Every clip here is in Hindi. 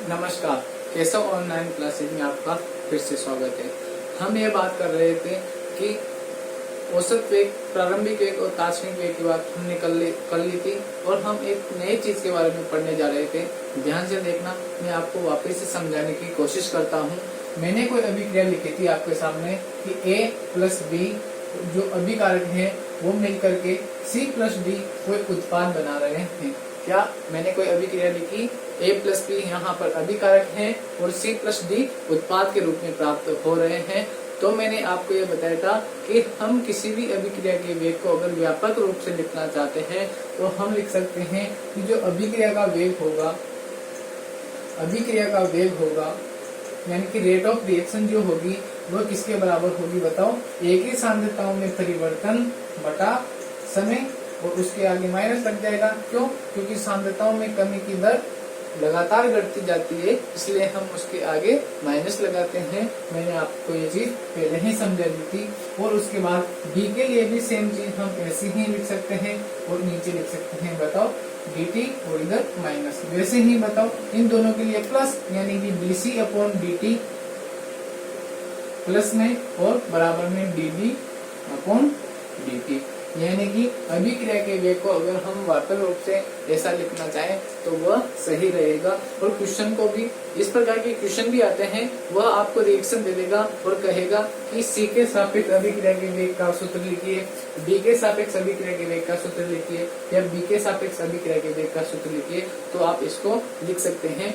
नमस्कार, केशव ऑनलाइन क्लासेज में आपका फिर से स्वागत है। हम ये बात कर रहे थे कि औसत वेग, प्रारंभिक वेग और तात्क्षणिक वेग की बात हमने कर ली थी और हम एक नई चीज के बारे में पढ़ने जा रहे थे। ध्यान से देखना, मैं आपको वापस से समझाने की कोशिश करता हूँ। मैंने कोई अभिक्रिया लिखी थी आपके सामने कि A प्लस B जो अभिकारक है वो मिलकर के C प्लस D कोई उत्पाद बना रहे हैं। क्या मैंने कोई अभिक्रिया लिखी? A प्लस B यहाँ पर अभिकारक है और C प्लस D उत्पाद के रूप में प्राप्त हो रहे हैं। तो मैंने आपको ये बताया था कि हम किसी भी अभिक्रिया के वेग को अगर व्यापक रूप से लिखना चाहते हैं तो हम लिख सकते हैं कि जो अभिक्रिया का वेग होगा यानी कि रेट ऑफ रिएक्शन जो होगी वो किसके बराबर होगी बताओ? एक ही सांद्रताओं में परिवर्तन बटा समय और उसके आगे माइनस लग जाएगा। क्यों? क्योंकि सांद्रताओं में कमी की दर लगातार घटती जाती है, इसलिए हम उसके आगे माइनस लगाते हैं। मैंने आपको ये चीज पहले ही समझा दी थी। और उसके बाद डी के लिए भी सेम चीज हम ऐसे ही लिख सकते हैं और नीचे लिख सकते हैं बताओ dt और इधर माइनस। वैसे ही बताओ इन दोनों के लिए प्लस यानी कि dc अपॉन dt प्लस में और बराबर में dv अपॉन dt, यानी कि अभिक्रिया के वेग को अगर हम व्यापक रूप से ऐसा लिखना चाहें तो वह सही रहेगा। और क्वेश्चन को भी इस प्रकार के क्वेश्चन भी आते हैं, वह आपको रिएक्शन दे देगा और कहेगा कि C के सापेक्ष अभिक्रिया के वेग का सूत्र लिखिए, D के सापेक्ष अभिक्रिया के वेग का सूत्र लिखिए या B के सापेक्ष अभिक्रिया के वेग का सूत्र लिखिए। तो आप इसको लिख सकते हैं।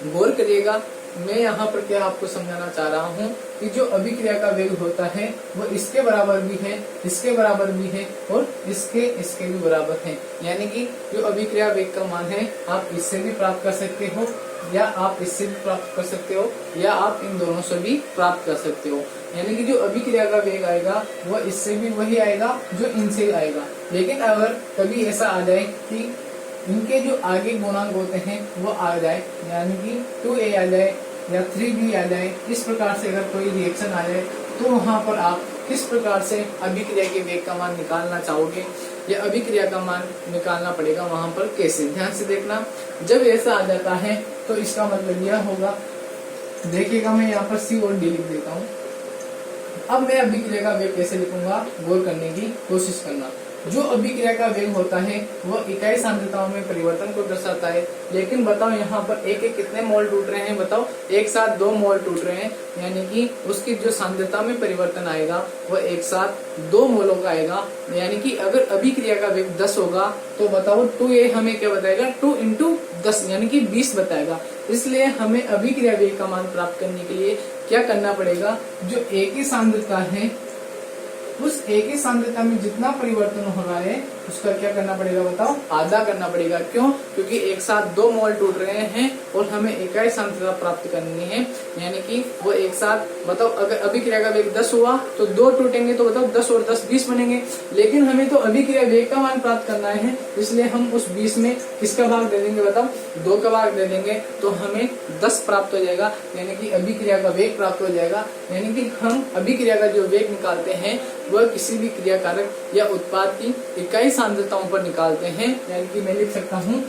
गौर करिएगा, मैं यहाँ पर क्या आपको समझाना चाह रहा हूँ कि जो अभिक्रिया का वेग होता है वो इसके बराबर भी है, इसके बराबर भी है और इसके भी बराबर है। यानी कि जो अभिक्रिया वेग का मान है आप इससे भी प्राप्त कर सकते हो या आप इससे भी प्राप्त कर सकते हो या आप इन दोनों से भी प्राप्त कर सकते हो। यानी कि जो अभिक्रिया का वेग आएगा वह इससे भी वही आएगा जो इनसे आएगा। लेकिन अगर कभी ऐसा आ जाए कि इनके जो आगे गुणांक होते हैं वो आ जाए, यानी कि 2a आ जाए या 3b आ जाए, इस प्रकार से अगर कोई रिएक्शन आ जाए तो वहां पर आप किस प्रकार से अभिक्रिया के वेग का मान निकालना चाहोगे या अभिक्रिया का मान निकालना पड़ेगा वहां पर कैसे? ध्यान से देखना, जब ऐसा आ जाता है तो इसका मतलब यह होगा, देखिएगा मैं यहाँ पर C और D लिख देता हूँ। अब मैं अभिक्रिया का वेग कैसे लिखूंगा, गौर करने की कोशिश करना। जो अभिक्रिया का वेग होता है वह इकाई सांद्रताओं में परिवर्तन को दर्शाता है। लेकिन बताओ यहाँ पर एक कितने मोल टूट रहे हैं? बताओ एक साथ 2 मोल टूट रहे हैं, यानी कि उसकी जो सांद्रता में परिवर्तन आएगा वह एक साथ 2 मोलों का आएगा। यानी कि अगर अभिक्रिया का वेग 10 होगा तो बताओ 2a हमें क्या बताएगा? 2 इंटू 10 यानी कि 20 बताएगा। इसलिए हमें अभिक्रिया वेग का मान प्राप्त करने के लिए क्या करना पड़ेगा? जो एक ही सांद्रता है उस एक ही सांद्रता में जितना परिवर्तन हो रहा है उसका क्या करना पड़ेगा बताओ? आधा करना पड़ेगा। क्यों? क्योंकि एक साथ 2 मोल टूट रहे हैं और हमें इकाई सांद्रता प्राप्त करनी है। यानी कि वो एक साथ बताओ अगर अभिक्रिया का वेग 10 हुआ तो 2 टूटेंगे तो बताओ 10 और 10 20 बनेंगे। लेकिन हमें तो अभिक्रिया वेग का मान प्राप्त करना है, इसलिए हम उस 20 में किसका भाग दे देंगे बताओ? 2 का भाग दे देंगे तो हमें 10 प्राप्त हो जाएगा, यानी कि अभिक्रिया का वेग प्राप्त हो जाएगा। यानी कि हम अभिक्रिया का जो वेग निकालते हैं वह किसी भी क्रिया कारक या उत्पाद की इकाई सांद्रताओं पर निकालते हैं। यानी कि मैं लिख सकता हूँ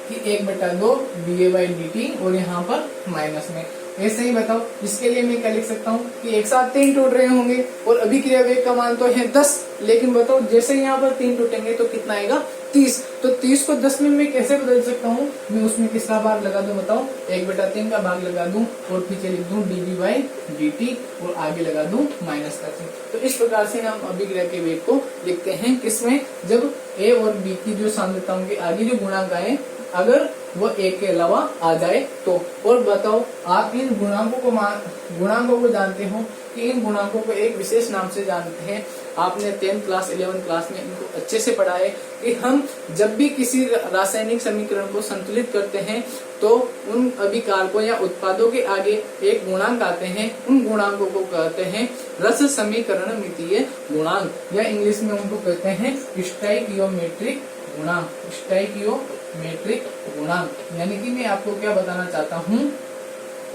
कि 1/2 dA/dt और यहाँ पर माइनस में। ऐसे ही बताओ इसके लिए मैं क्या लिख सकता हूँ कि एक साथ 3 टूट रहे होंगे और अभिक्रिया वेग का मान तो है 10, लेकिन बताओ जैसे यहाँ पर 3 टूटेंगे तो कितना आएगा? 30। तो 30 को 10 में मैं कैसे बदल सकता हूँ? मैं उसमें किसका भाग लगा दूं बताओ? 1/3 का भाग लगा दूं और पीछे लिख दूं dV/dt और आगे लगा दूं माइनस का चिन्ह। तो इस प्रकार से हम अभिक्रिया के वेग को लिखते हैं। किसमें? जब A और B की जो सांद्रताओं के आगे जो गुणांक आए अगर वो एक के अलावा आ जाए तो। और बताओ आप इन गुणांकों को जानते हो कि इन गुणांकों को एक विशेष नाम से जानते हैं। आपने 10th क्लास 11th क्लास में इनको अच्छे से पढ़ा है कि हम जब भी किसी रासायनिक समीकरण को संतुलित करते हैं तो उन अभिकारकों या उत्पादों के आगे एक गुणांक आते हैं, उन गुणांकों को कहते हैं रस समीकरण मितीय गुणांक या इंग्लिश में उनको कहते हैं स्टोइकियोमेट्रिक गुणांक। स्टोइकियोमेट्रिक गुणांक यानी कि मैं आपको क्या बताना चाहता हूँ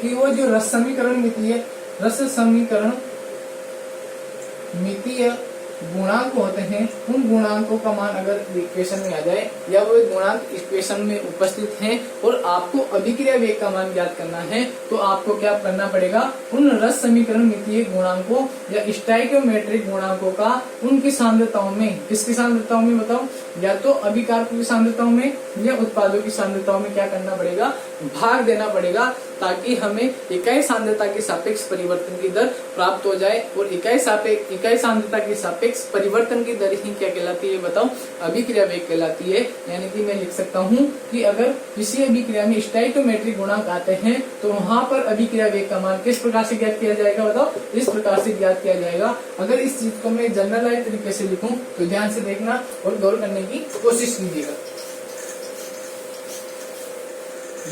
कि वो जो रस समीकरण मितीय गुणांक होते हैं उन गुणांकों का मान अगर इक्वेशन में आ जाए या वो गुणांक इक्वेशन में उपस्थित हैं और आपको अभिक्रिया वेग का मान ज्ञात करना है तो आपको क्या करना पड़ेगा, उन रस समीकरण मितीय गुणांकों या स्टोइकियोमेट्रिक गुणांकों का उनकी सांद्रताओं में, किसकी सांद्रताओं में बताओ, या तो अभिकारकों की सांद्रताओं में या उत्पादों की सांद्रताओं में क्या करना पड़ेगा, भाग देना पड़ेगा, ताकि हमें इकाई सांद्रता के सापेक्ष परिवर्तन की दर प्राप्त हो जाए। और इकाई सांद्रता के सापेक्ष परिवर्तन की दर ही क्या कहलाती है बताओ, अभिक्रिया वेग कहलाती है। यानी कि मैं लिख सकता हूँ कि अगर किसी अभिक्रिया में स्टोइकियोमेट्रिक गुणांक आते हैं तो वहां पर अभिक्रिया वेग का मान किस प्रकार से ज्ञात किया जाएगा बताओ, इस प्रकार से ज्ञात किया जाएगा। अगर इस चीज को मैं जनरलाइज तरीके से लिखूं तो ध्यान से देखना और गौर करने की कोशिश कीजिएगा।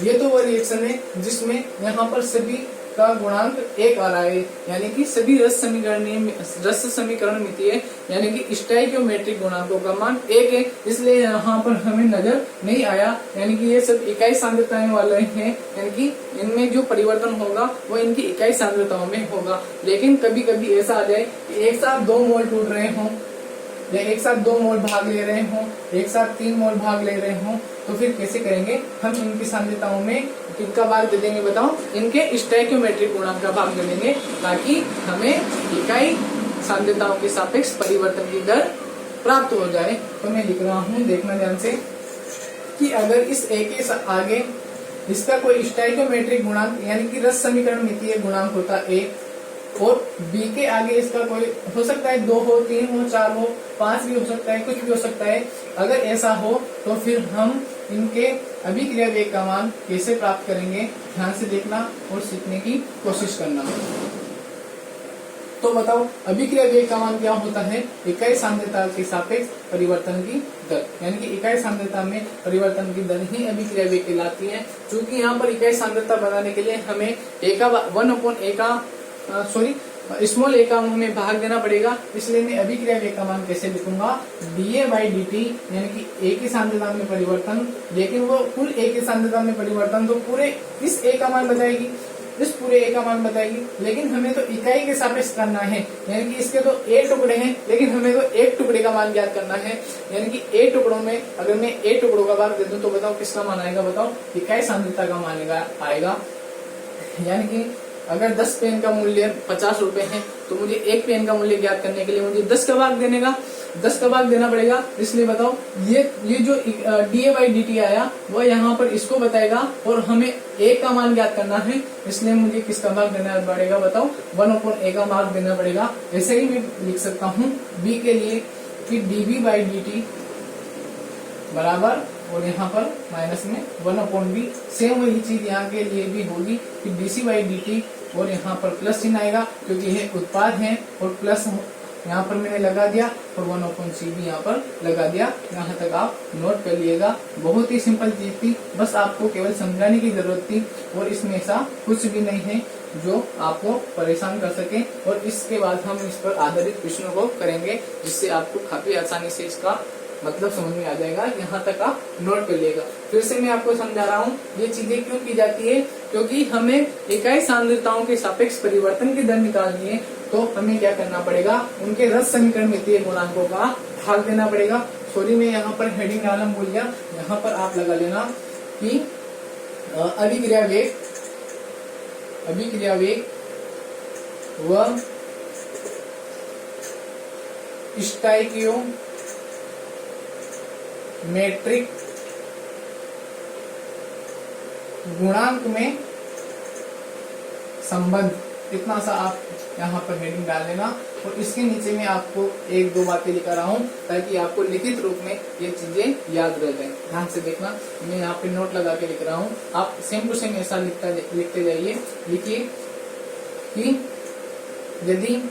ये तो वो रिएक्शन है जिसमें यहाँ पर सभी का गुणांक 1 आ रहा है, यानी कि सभी रस समीकरण मितीय यानी कि स्टोइकियोमेट्रिक गुणांकों का मान 1 है, इसलिए यहाँ पर हमें नजर नहीं आया। यानी कि ये सब इकाई सांद्रताएं वाले हैं, यानी कि इनमें जो परिवर्तन होगा वो इनकी इकाई सांद्रताओं में होगा। लेकिन कभी कभी ऐसा आ जाए कि एक साथ 2 मोल टूट रहे हों या एक साथ 2 मोल भाग ले रहे हों, एक साथ 3 मोल भाग ले रहे हों, तो फिर कैसे करेंगे, हम इनकी सांद्रताओं में किनका भाग दे देंगे बताओ, इनके स्टोइकियोमेट्रिक गुणांक का भाग दे देंगे, ताकि हमें इकाई सांद्रताओं के सापेक्ष परिवर्तन की दर प्राप्त हो जाए। तो मैं लिख रहा हूँ, देखना ध्यान से, कि अगर इस ए के आगे इसका कोई स्टोइकियोमेट्रिक गुणांक यानी कि रस समीकरण मितीय गुणांक होता ए, और बी के आगे इसका कोई हो सकता है 2 हो, 3 हो, 4 हो, 5 भी हो सकता है, कुछ भी हो सकता है। अगर ऐसा हो तो फिर हम इनके अभिक्रिया वेग का मान कैसे प्राप्त करेंगे, ध्यान से देखना और सीखने की कोशिश करना। तो बताओ अभिक्रिया वेग का मान क्या होता है, इकाई सांद्रता के सापेक्ष परिवर्तन की दर, यानी कि इकाई सांद्रता में परिवर्तन की दर ही अभिक्रिया वेग कहलाती है। क्योंकि यहाँ पर इकाई सांद्रता बनाने के लिए हमें स्मॉल ए का हमें भाग देना पड़ेगा, इसलिए मैं अभिक्रिया वेग का मान कैसे लिखूंगा, dA/dt, यानी कि ए की सांद्रता में परिवर्तन, लेकिन वो कुल ए की सांद्रता में परिवर्तन तो पूरे इस ए का मान बताएगी, इस पूरे ए का मान बताएगी, लेकिन हमें तो इकाई के सापेक्ष करना है, यानी कि इसके तो ए टुकड़े हैं, लेकिन हमें तो एक टुकड़े का मान ज्ञात करना है। यानी कि ए टुकड़ों में अगर मैं ए टुकड़ों का भाग दे दूं तो बताओ किसका मान आएगा, बताओ इकाई सांद्रता का मान आएगा। यानी कि अगर 10 पेन का मूल्य 50 रुपए है तो मुझे एक पेन का मूल्य ज्ञात करने के लिए मुझे 10 का भाग देना पड़ेगा। इसलिए बताओ ये जो dA/dt आया वो यहाँ पर इसको बताएगा और हमें a का मान ज्ञात करना है, इसलिए मुझे किसका भाग देना पड़ेगा बताओ, 1/a का भाग देना पड़ेगा। ऐसे ही मैं लिख सकता हूँ b के लिए कि dB/dt बराबर, और यहाँ पर माइनस में 1/b, सेम वही चीज यहाँ के लिए भी होगी कि dC/dt, और यहाँ पर प्लस चिन्ह आएगा क्योंकि ये उत्पाद है, और प्लस यहाँ पर मैंने लगा दिया और 1/c भी यहाँ पर लगा दिया। यहाँ तक आप नोट कर लिएगा, बहुत ही सिंपल चीज थी, बस आपको केवल समझाने की जरूरत थी, और इसमें ऐसा कुछ भी नहीं है जो आपको परेशान कर सके। और इसके बाद हम इस पर आधारित प्रश्नों को करेंगे, जिससे आपको काफी आसानी से इसका मतलब समझ में आ जाएगा। यहाँ तक आप नोट कर लिएगा। फिर से मैं आपको समझा रहा हूँ ये चीजें क्यों की जाती है, क्योंकि हमें इकाई सांद्रताओं के सापेक्ष परिवर्तन की दर निकालनी है, तो हमें क्या करना पड़ेगा, उनके रस समीकरण मितीय गुणांकों का भाग देना पड़ेगा। सॉरी मैं यहाँ पर हेडिंग डालना भूल गया, यहाँ पर आप लगा लेना कि अभिक्रिया वेग व स्टोइकियोमेट्रिक गुणांक में संबंध, इतना सा आप यहाँ पर हेडिंग डाल लेना। और इसके नीचे में आपको 1-2 बातें लिखा रहा हूँ ताकि आपको लिखित रूप में ये चीजें याद रह जाए। ध्यान से देखना, मैं यहाँ पे नोट लगा के लिख रहा हूँ, आप सेम टू सेम ऐसा लिखते जाइए। लिखिए कि यदि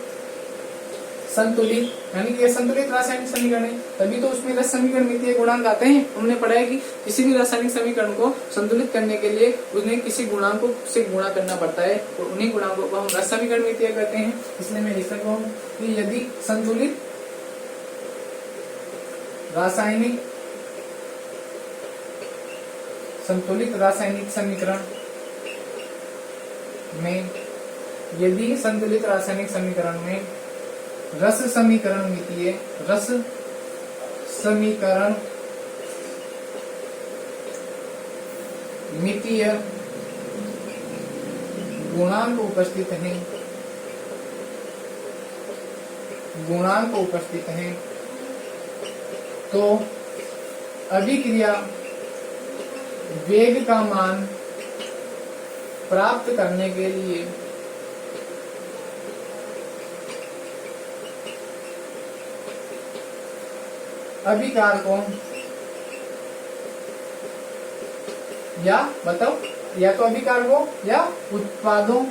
संतुलित, यानी कि संतुलित रासायनिक समीकरण है, तभी तो उसमें रस समीकरण मितीय गुणांक आते हैं। हमने पढ़ा है कि किसी भी रासायनिक समीकरण को संतुलित करने के लिए उन्हें किसी गुणांकों से गुणा करना पड़ता है, और उन्हीं गुणांकों को हम रस समीकरण मितीय कहते हैं। इसलिए मैं लिख सकता हूँ कि यदि संतुलित रासायनिक समीकरण में रस समीकरण मितीय, रस समीकरण मितीय गुणांक उपस्थित हैं, गुणांक उपस्थित हैं, तो अभिक्रिया वेग का मान प्राप्त करने के लिए अभिकारकों या बताओ या तो अभिकारकों या उत्पादों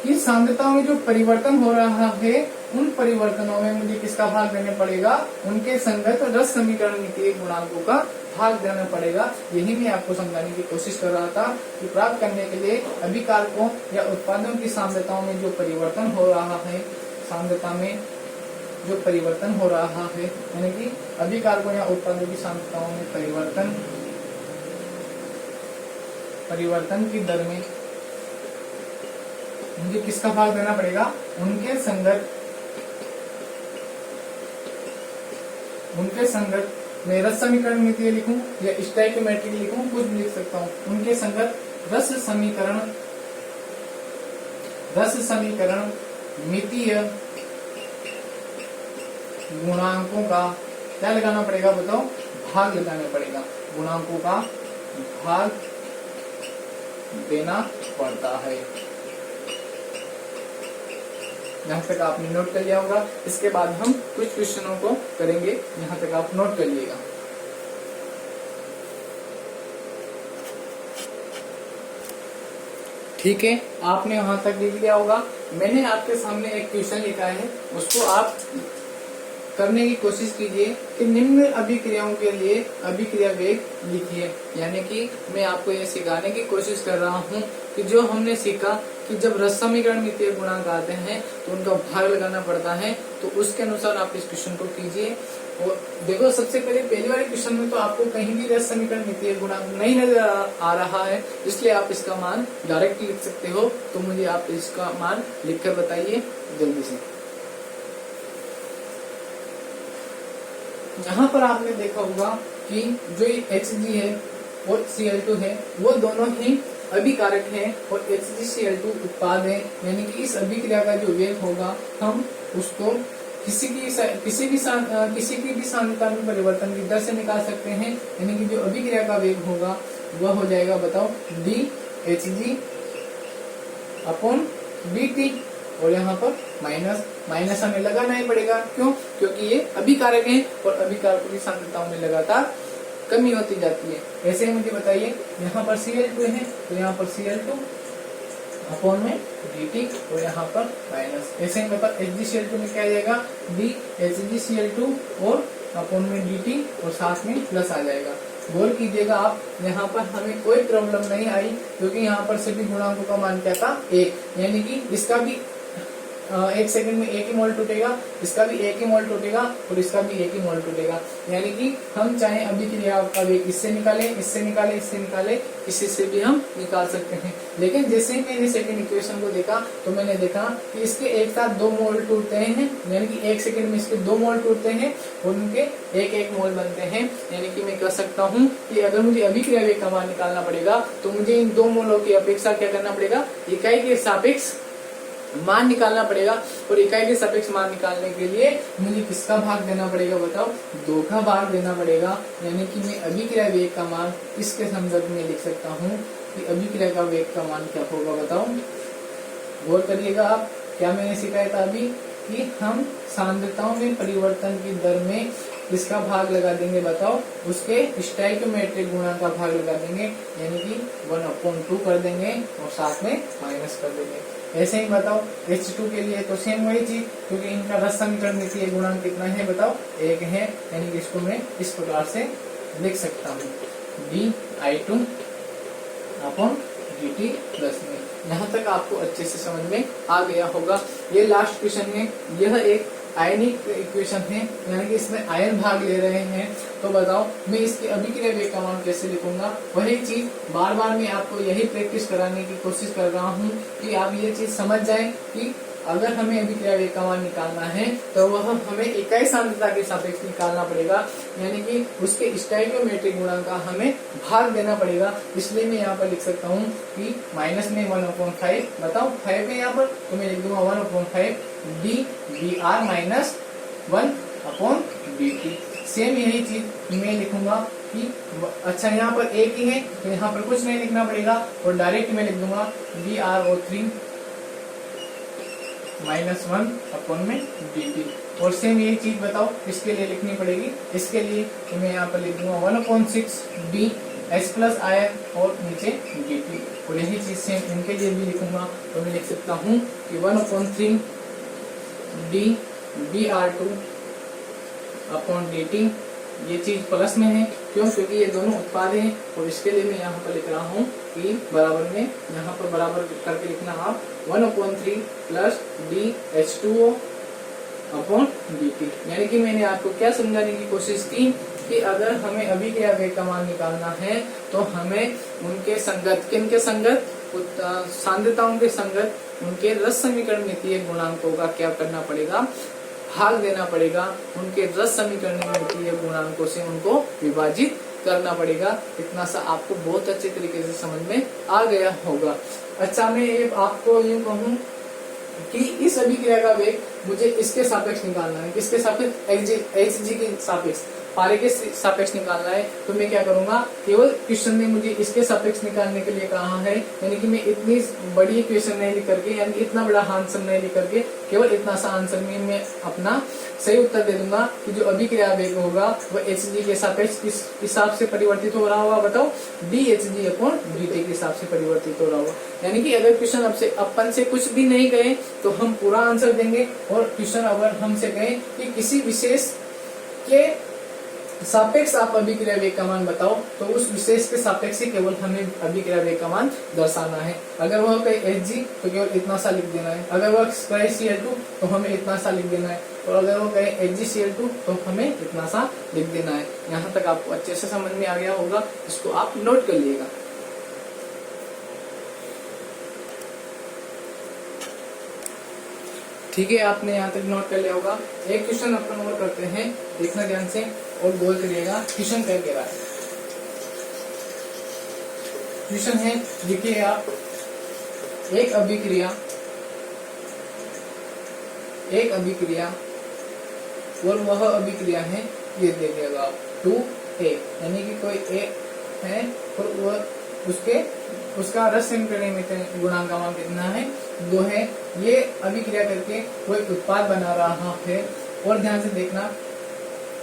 की सांद्रता में जो परिवर्तन हो रहा है उन परिवर्तनों में मुझे किसका भाग देना पड़ेगा, उनके संगत रस समीकरण मितीय गुणांकों का भाग देना पड़ेगा। यही मैं आपको समझाने की कोशिश कर रहा था कि प्राप्त करने के लिए अभिकारकों या उत्पादों की सांद्रताओं में जो परिवर्तन हो रहा है, सांद्रता में जो परिवर्तन हो रहा है, यानी कि अभिकारकों या उत्पादों की सांद्रताओं में परिवर्तन की दर में मुझे किसका भाग देना पड़ेगा, उनके संगत मैं रस समीकरण मितीय लिखूं या स्टोइकोमेट्रिक लिखूं, कुछ भी लिख सकता हूं। उनके संगत रस समीकरण मितीय गुणांकों का क्या लगाना पड़ेगा बताओ, भाग लगाना पड़ेगा, गुणांकों का भाग देना पड़ता है। यहाँ तक आपने नोट कर लिया होगा। इसके बाद हम कुछ क्वेश्चनों को करेंगे, यहाँ तक आप नोट कर लिएगा। ठीक है, आपने वहां तक लिख लिया होगा। मैंने आपके सामने एक क्वेश्चन लिखा है, उसको आप करने की कोशिश कीजिए कि निम्न अभिक्रियाओं के लिए अभिक्रिया वेग लिखिए। यानी कि मैं आपको ये सिखाने की कोशिश कर रहा हूँ कि जो हमने सीखा कि जब रस समीकरण मितीय गुणांक आते हैं तो उनका भाग लगाना पड़ता है, तो उसके अनुसार आप इस क्वेश्चन को कीजिए। और देखो, सबसे पहली वाले क्वेश्चन में तो आपको कहीं भी रस समीकरण मितीय गुणांक नहीं नजर आ रहा है, इसलिए आप इसका मान डायरेक्ट लिख सकते हो। तो मुझे आप इसका मान लिखकर बताइए जल्दी से। यहाँ पर आपने देखा होगा कि जो Hg है और Cl2 है वो दोनों ही अभिकारक हैं और HgCl2 उत्पाद है। यानी कि इस अभिक्रिया का जो वेग होगा हम उसको किसी की भी सांद्रता में परिवर्तन की दर से निकाल सकते हैं। यानी कि जो अभिक्रिया का वेग होगा वह हो जाएगा बताओ dHg/dt, और यहाँ पर माइनस हमें लगाना ही पड़ेगा। क्यों? क्योंकि ये अभिकारक हैं और अभिकारकों की सांद्रताओं में लगातार कमी होती जाती है। ऐसे ही मुझे बताइए, यहाँ पर Cl2 है तो यहाँ पर Cl2/dt और यहाँ पर माइनस। ऐसे ही मतलब HgCl2 में क्या आ जाएगा, dHgCl2 और अपॉन में dt और साथ में प्लस आ जाएगा। गौर कीजिएगा आप, यहाँ पर हमें कोई प्रॉब्लम नहीं आई क्योंकि यहाँ पर सभी गुणांकों का मान क्या था, 1। यानी कि इसका भी 1 सेकंड में 1 ही मोल टूटेगा, इसका भी 1 ही मोल टूटेगा और इसका भी 1 ही मोल टूटेगा। यानी कि हम चाहे अभिक्रिया का वेग इससे निकाले, इससे निकाले, इससे निकाले, किसी से भी हम निकाल सकते हैं। लेकिन जैसे ही मैंने सेकंड इक्वेशन को देखा तो मैंने देखा कि इसके एक साथ 2 मोल टूटते हैं, यानी कि 1 सेकंड में इसके 2 मोल टूटते हैं और उनके 1-1 मोल बनते हैं। यानी कि मैं कह सकता हूँ कि अगर मुझे अभिक्रिया वेग का मान निकालना पड़ेगा तो मुझे इन 2 मोलों की अपेक्षा क्या करना पड़ेगा, इकाई के सापेक्ष मान निकालना पड़ेगा। और इकाई के सापेक्ष मान निकालने के लिए मुझे किसका भाग देना पड़ेगा बताओ, 2 का भाग देना पड़ेगा। यानी कि मैं अभिक्रिया वेग का मान इसके संदर्भ में लिख सकता हूँ कि अभिक्रिया का वेग का मान क्या होगा बताओ। गौर करिएगा आप, क्या मैंने सिखाया था अभी कि हम सांद्रताओं में परिवर्तन की दर में किसका भाग लगा देंगे बताओ, उसके स्टोइकोमेट्रिक गुणांक का भाग लगा देंगे। यानी कि 1/2 कर देंगे और साथ में माइनस कर देंगे। ऐसे ही बताओ H2 के लिए तो सेम वही चीज, क्योंकि इनका रस समीकरण मितीय गुणांक कितना है बताओ, 1 है। यानी कि इसको मैं इस प्रकार से लिख सकता हूँ dI2/dt प्लस में। यहाँ तक आपको अच्छे से समझ में आ गया होगा। ये लास्ट क्वेश्चन है, यह एक आयनिक इक्वेशन है, यानी कि इसमें आयन भाग ले रहे हैं। तो बताओ मैं इसकी अभिक्रिया वेग का मान कैसे लिखूंगा। वही चीज बार बार मैं आपको यही प्रैक्टिस कराने की कोशिश कर रहा हूँ कि आप ये चीज समझ जाएं कि अगर हमें अभिक्रिया वेग का मान निकालना है तो वह हमें इकाई सांद्रता के सापेक्ष निकालना पड़ेगा, यानी कि उसके स्टोइकियोमेट्रिक गुणांक का हमें भाग देना पड़ेगा। इसलिए मैं यहाँ पर लिख सकता हूँ कि माइनस में 1/5, बताओ 5 है यहाँ पर, तो मैं लिख दूंगा 1/5 dVr माइनस 1/dt। सेम यही चीज मैं लिखूंगा कि अच्छा यहाँ पर एक ही है तो यहाँ पर कुछ नहीं लिखना पड़ेगा और डायरेक्ट मैं लिख दूंगा VrO3 माइनस 1/dt। और सेम यही चीज बताओ इसके लिए लिखनी पड़ेगी, इसके लिए तो मैं यहाँ पर लिख दूंगा 1/6 dH प्लस आयन और नीचे dt। और यही चीज सेम इनके लिए भी लिखूंगा, तो मैं लिख सकता हूँ कि 1/3 dVr2 dt। ये चीज प्लस में है क्यों, क्योंकि ये दोनों उत्पाद हैं। और इसके लिए मैं यहाँ पर लिख रहा हूँ कि बराबर में, यहाँ पर बराबर करके लिखना आप 1/3 प्लस dH2O dt। यानी कि मैंने आपको क्या समझाने की कोशिश की कि अगर हमें अभिक्रिया वेग का मान निकालना है तो हमें उनके संगत, किनके संगत, सांद्रताओं के संगत उनके रस समीकरण मितीय गुणांकों का क्या करना पड़ेगा, भाग देना पड़ेगा। उनके रस समीकरण मितीय गुणांकों से उनको विभाजित करना पड़ेगा। इतना सा आपको बहुत अच्छे तरीके से समझ में आ गया होगा। अच्छा, मैं आपको यूँ कहूँ कि इस अभिक्रिया का वेग मुझे इसके सापेक्ष निकालना है, किसके सापेक्ष, Hg के सापेक्ष, पारे के सापेक्ष निकालना है। तो मैं क्या करूंगा, केवल क्वेश्चन में मुझे इसके सापेक्ष निकालने के लिए कहा है, यानी कि मैं इतनी बड़ी क्वेश्चन नहीं लिख करके, यानी इतना बड़ा आंसर नहीं लिख करके केवल इतना सा आंसर में मैं अपना सही उत्तर दे दूंगा कि जो अभिक्रिया वेग होगा वह Hg के सापेक्ष किस हिसाब से परिवर्तित हो रहा होगा, बताओ, dHg/dt के हिसाब से परिवर्तित हो रहा होगा। यानी कि अगर क्वेश्चन अपन से कुछ भी नहीं कहे तो हम पूरा आंसर देंगे, और क्वेश्चन अगर हमसे कहे कि किसी विशेष के सापेक्ष आप अभिक्रिया वेग का मान बताओ, तो उस विशेष के सापेक्ष ही केवल हमें अभिक्रिया वेग का मान दर्शाना है। अगर वह कहे Hg तो केवल इतना सा लिख देना है, अगर वह कहे Cl2 तो हमें इतना सा लिख देना है, और अगर वो कहे HgCl2 तो हमें इतना सा लिख देना है। यहाँ तक आपको अच्छे से समझ में आ गया होगा, इसको आप नोट कर लीजिएगा। ठीक है, आपने यहाँ तक नोट कर लिया होगा। एक क्वेश्चन अपन और करते हैं, देखना ध्यान से और गोल करिएगा। क्वेश्चन क्या कह रहा है, क्वेश्चन है, देखिए आप, एक अभिक्रिया और वह अभिक्रिया है, ये देखिएगा आप 2A, यानी कि कोई A है और वह उसका रस समीकरण गुणांक का मान कितना है, 2 है। ये अभिक्रिया करके कोई उत्पाद बना रहा है, और ध्यान से देखना,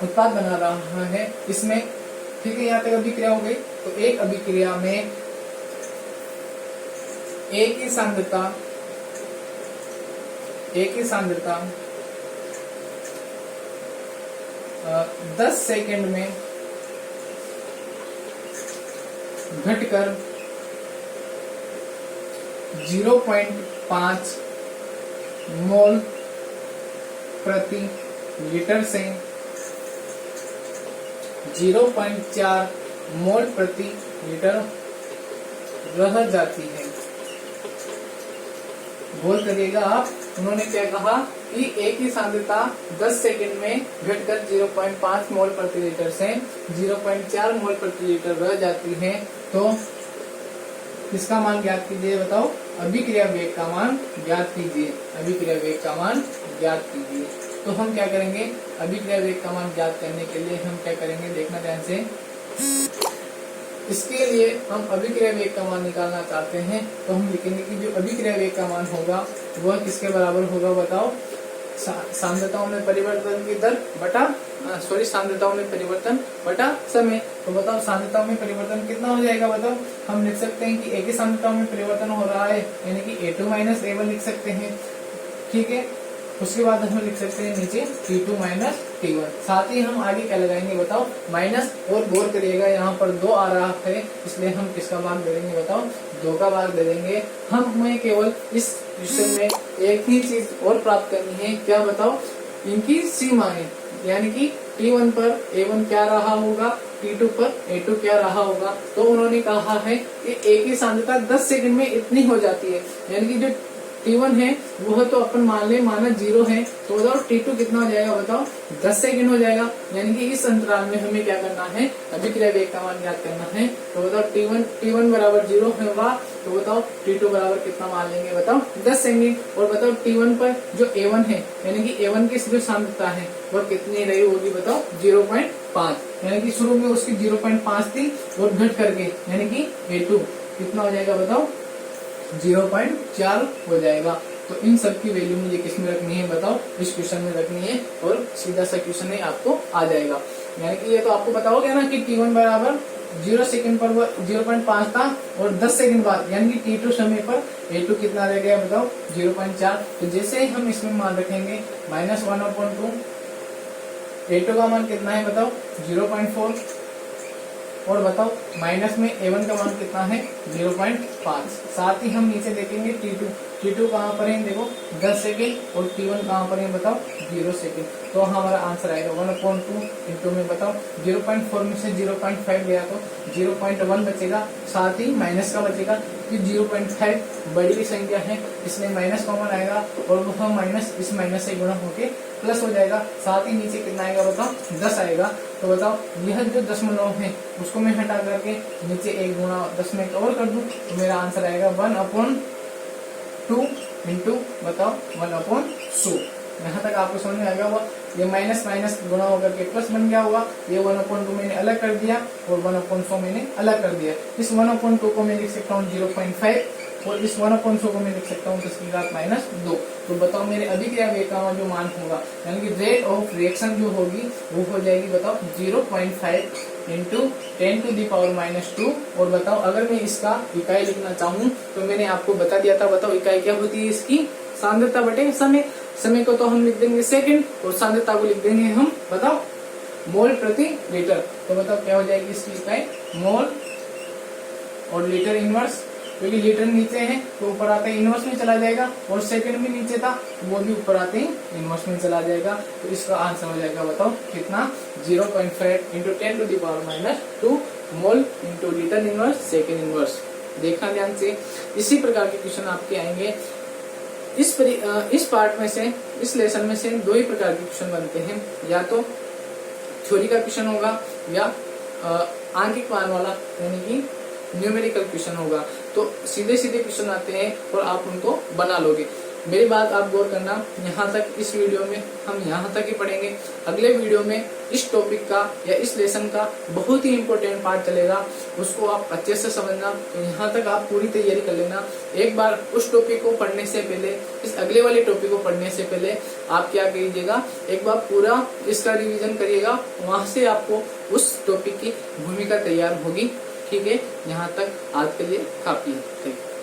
उत्पाद बना रहा है इसमें, ठीक है, यहाँ तक अभिक्रिया हो गई। तो एक अभिक्रिया में एक ही सांद्रता 10 सेकंड में घटकर 0.5 मोल प्रति लीटर से 0.4 मोल प्रति लीटर रह जाती है। बोल करिएगा आप, उन्होंने क्या कहा कि एक ही सांद्रता 10 सेकंड में घटकर 0.5 मोल प्रति लीटर से 0.4 मोल प्रति लीटर रह जाती है। तो इसका मान ज्ञात कीजिए, बताओ, अभिक्रिया वेग का मान ज्ञात कीजिए, अभिक्रिया वेग का मान ज्ञात कीजिए। तो हम क्या करेंगे, अभिक्रिया वेग का मान ज्ञात करने के लिए हम क्या करेंगे, देखना ध्यान से। इसके लिए हम अभिक्रिया वेग का मान निकालना चाहते हैं, तो हम लिखेंगे कि जो अभिक्रिया वेग का मान होगा वह किसके बराबर होगा, बताओ, सांद्रताओं में परिवर्तन की दर बटा सांद्रताओं में परिवर्तन बटा समय। तो बताओ सांद्रताओं में परिवर्तन कितना हो जाएगा, बताओ। हम लिख सकते हैं कि एक ही सांद्रताओं में परिवर्तन हो रहा है, यानी कि A2 माइनस A1 लिख सकते हैं, ठीक है। उसके बाद हम लिख सकते हैं नीचे T2 माइनस T1। साथ ही हम आगे क्या लगाएंगे, बताओ, माइनस, और गौर करिएगा यहाँ पर 2 आ रहा है, इसलिए हम किसका भाग दे देंगे, बताओ, 2 का भाग दे देंगे। हमें केवल इस क्वेश्चन में एक ही चीज और प्राप्त करनी है, क्या, बताओ, इनकी सीमाएं, यानी कि T1 पर A1 क्या रहा होगा, T2 पर A2 क्या रहा होगा। तो उन्होंने कहा है कि एक ही सांद्रता 10 सेकंड में इतनी हो जाती है, यानी कि जो T1 है वो तो अपन मान ले माना 0 है, तो बताओ T2 कितना हो जाएगा, बताओ 10 सेकंड हो जाएगा। यानी कि इस अंतराल में हमें क्या करना है, अभिक्रिया वेग का मान ज्ञात करना है। तो बताओ T1 बराबर 0 होगा, तो बताओ T2 बराबर कितना मान लेंगे, बताओ 10 सेकंड। और बताओ T1 पर जो A1 है, यानी कि A1 की जो सांद्रता है वह कितनी रही होगी, बताओ 0.5। यानी कि शुरू में उसकी 0.5 थी और घट करके यानी कि A2 कितना हो जाएगा, बताओ 0.4 हो जाएगा। तो इन सब की वैल्यू मुझे किस में रखनी है, बताओ इस क्वेश्चन में रखनी है और सीधा सा क्वेश्चन है आपको आ जाएगा। यानी कि ये तो आपको पता हो गया ना कि T1 बराबर 0 सेकंड पर वो 0.5 था और 10 सेकंड बाद यानी कि T2 समय पर A2 कितना रह गया, बताओ 0.4। तो जैसे ही हम इसमें मान रखेंगे -1/2, A2 का मान कितना है, बताओ 0.4 और बताओ माइनस में A1 का मान कितना है 0.5। साथ ही हम नीचे देखेंगे T2 कहाँ पर है, देखो 10 सेकेंड और T1 कहाँ पर है, बताओ 0 सेकेंड। तो हमारा आंसर आएगा 1/2 इंटू में बताओ 0.4 में से 0.5 गया तो 0.1 बचेगा, साथ ही माइनस का बचेगा कि 0.5 बड़ी की संख्या है इसलिए माइनस कॉमन आएगा और वह माइनस इस माइनस से गुणा होके प्लस हो जाएगा। साथ ही नीचे कितना आएगा, बताओ 10 आएगा। तो बताओ यह जो दशमलव है उसको मैं हटा करके नीचे 1 गुणा 10 में कवर कर दूं तो मेरा आंसर आएगा 1/2 इंटू बताओ 1/100। यहाँ तक आपको समझ में आ गया होगा। ये माइनस माइनस गुणा होकर के प्लस बन गया होगा। ये 1/2 मैंने अलग कर दिया और 1/100 मैंने अलग कर दिया। इस 1/2 को मैं लिख सकता हूँ 0.5 और इस 1/100 को मैं लिख सकता हूँ 10⁻²। तो बताओ मेरे अभिक्रिया वेग का जो मान होगा यानी कि रेट ऑफ रिएक्शन जो होगी वो हो जाएगी, बताओ 0.5 इंटू 10⁻²। और बताओ अगर मैं इसका इकाई लिखना चाहूँ तो मैंने आपको बता दिया था, बताओ इकाई क्या होती है इसकी, सांद्रता बटे समय। समय को तो हम लिख देंगे सेकंड और सांद्रता को लिख देंगे हम, बताओ मोल प्रति लीटर। तो बताओ क्या हो जाएगी इसकी इकाई, मोल और लीटर इनवर्स, क्योंकि लीटर नीचे है तो ऊपर आते ही इनवर्स में चला जाएगा और सेकंड भी नीचे था वो भी ऊपर आते ही इनवर्स में चला जाएगा। तो इसका आंसर हो जाएगा, बताओ कितना 0.5 into 10⁻² mole into litre inverse second inverse. देखना ध्यान से। इसी प्रकार के क्वेश्चन आपके आएंगे। इस पार्ट में से, इस लेसन में से 2 ही प्रकार के क्वेश्चन बनते हैं, या तो थ्योरी का क्वेश्चन होगा या आंकिक मान वाला यानी कि न्यूमेरिकल क्वेश्चन होगा। तो सीधे सीधे क्वेश्चन आते हैं और आप उनको बना लोगे। मेरी बात आप गौर करना, यहाँ तक इस वीडियो में हम यहाँ तक ही पढ़ेंगे। अगले वीडियो में इस टॉपिक का या इस लेसन का बहुत ही इम्पोर्टेंट पार्ट चलेगा, उसको आप अच्छे से समझना। तो यहाँ तक आप पूरी तैयारी कर लेना। एक बार उस टॉपिक को पढ़ने से पहले, इस अगले वाले टॉपिक को पढ़ने से पहले आप क्या कीजिएगा, एक बार पूरा इसका रिविजन करिएगा, वहां से आपको उस टॉपिक की भूमिका तैयार होगी। ठीक है, यहाँ तक आज के लिए काफी है।